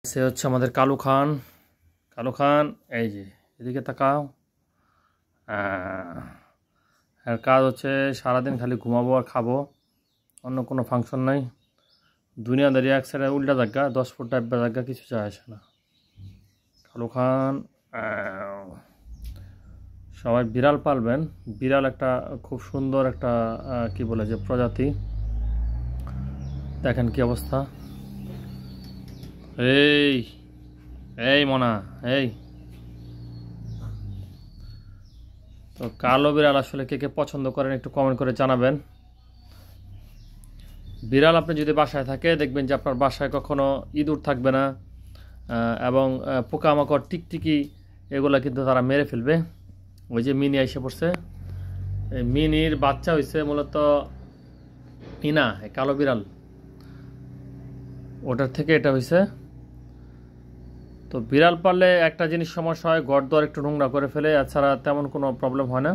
সে হচ্ছে আমাদের কালু খান। কালু খান, এই যে এদিকে তাকাও। আর কাজ হচ্ছে সারাদিন খালি ঘুমাবো আর খাবো, অন্য কোনো ফাংশন নাই। দুনিয়াদারি এক সাইডে উল্টা জায়গা, 10 ফুট টাইপ জায়গা, কিছু যায় আসে না। কালু খান, সবাই বিড়াল পালবেন। বিড়াল একটা খুব সুন্দর একটা কি বলে যে প্রজাতি। দেখেন কি অবস্থা। এই এই মনা, এই তো কালো বিড়াল আসলে কে কে পছন্দ করেন একটু কমেন্ট করে জানাবেন। বিড়াল আপনি যদি বাসায় থাকে দেখবেন যে আপনার বাসায় কখনো ইঁদুর থাকবে না, এবং পোকামাকড় টিকটিকি এগুলো কিন্তু তারা মেরে ফেলবে। ওই যে মিনি এসে পড়ছে, এই মিনির বাচ্চা হয়েছে মূলত ইনা, এই কালো বিড়াল, ওটার থেকে এটা হয়েছে। তো বিড়াল পাললে একটা জিনিস সমস্যা হয়, ঘর দর একটু নোংরা করে ফেলে, এছাড়া তেমন কোনো প্রবলেম হয় না।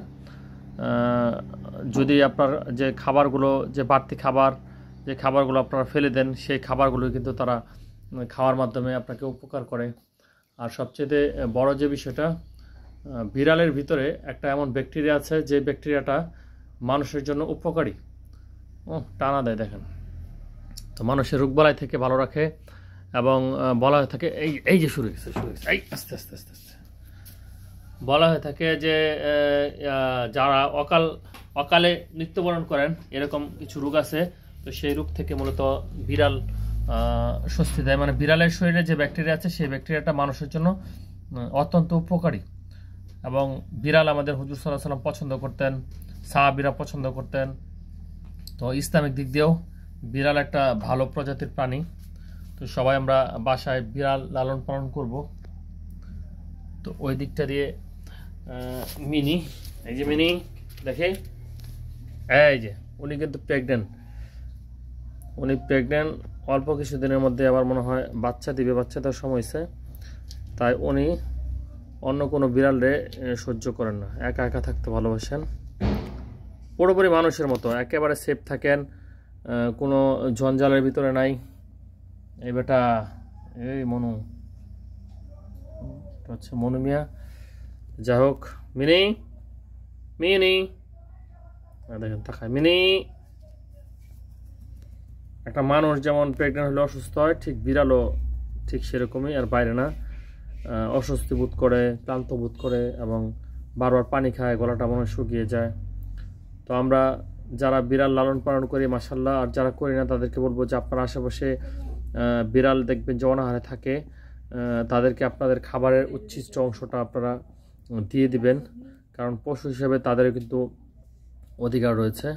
যদি আপনার যে খাবারগুলো, যে বাড়তি খাবার, যে খাবারগুলো আপনারা ফেলে দেন, সেই খাবারগুলো কিন্তু তারা খাওয়ার মাধ্যমে আপনাকে উপকার করে। আর সবচেয়ে বড় যে বিষয়টা, বিড়ালের ভিতরে একটা এমন ব্যাকটেরিয়া আছে যে ব্যাকটেরিয়াটা মানুষের জন্য উপকারী। টানা দেয় দেখেন, তো মানুষের রোগবালাই থেকে ভালো রাখে। এবং বলা হয়ে থাকে, এই যে শুরু হয়েছে, এই আস্তে আস্তে আস্তে আস্তে বলা হয়ে থাকে যে যারা অকালে মৃত্যুবরণ করেন, এরকম কিছু রোগ আছে। তো সেই রোগ থেকে মূলত বিড়াল স্বস্তি দেয়। মানে বিড়ালের শরীরে যে ব্যাকটেরিয়া আছে, সেই ব্যাকটেরিয়াটা মানুষের জন্য অত্যন্ত উপকারী। এবং বিড়াল আমাদের হুজুর সাল্লাল্লাহু আলাইহি ওয়াসাল্লাম পছন্দ করতেন, সাহাবীরা পছন্দ করতেন। তো ইসলামিক দিক দিয়েও বিড়াল একটা ভালো প্রজাতির প্রাণী। তো সবাই আমরা বাসায় বিড়াল লালন পালন করব। তো ওই দিকটা দিয়ে মিনি, এই যে মিনি দেখে, এই যে উনি কিন্তু প্রেগনেন্ট। উনি প্রেগনেন্ট, অল্প কিছুদিনের মধ্যে আবার মনে হয় বাচ্চা দিবে, বাচ্চা দেওয়ার সময় হয়েছে। তাই উনি অন্য কোনো বিড়ালরে সহ্য করেন না, একা একা থাকতে ভালোবাসেন। পুরোপুরি মানুষের মতো একেবারে সেফ থাকেন, কোনো জঞ্জালের ভিতরে নাই। এই বেটা, এই মনু হচ্ছে মনু মিয়া। যাই হোক, মিনি মিনি দেখেন তাকায়, মিনি। একটা মানুষ যেমন প্রেগনেন্ট হলে অসুস্থ হয়, ঠিক বিড়ালও ঠিক সেরকমই, আর বাইরে না। অস্বস্তি বোধ করে, ক্লান্ত বোধ করে, এবং বারবার পানি খায়, গলাটা মনে শুকিয়ে যায়। তো আমরা যারা বিড়াল লালন পালন করি মাশাআল্লাহ, আর যারা করি না তাদেরকে বলবো যে আপনার আশেপাশে বিড়াল দেখবেন যে অনাহারে থাকে, তাদেরকে আপনাদের খাবারের উচ্ছিষ্ট অংশটা আপনারা দিয়ে দিবেন, কারণ পশু হিসেবে তাদেরও কিন্তু অধিকার রয়েছে।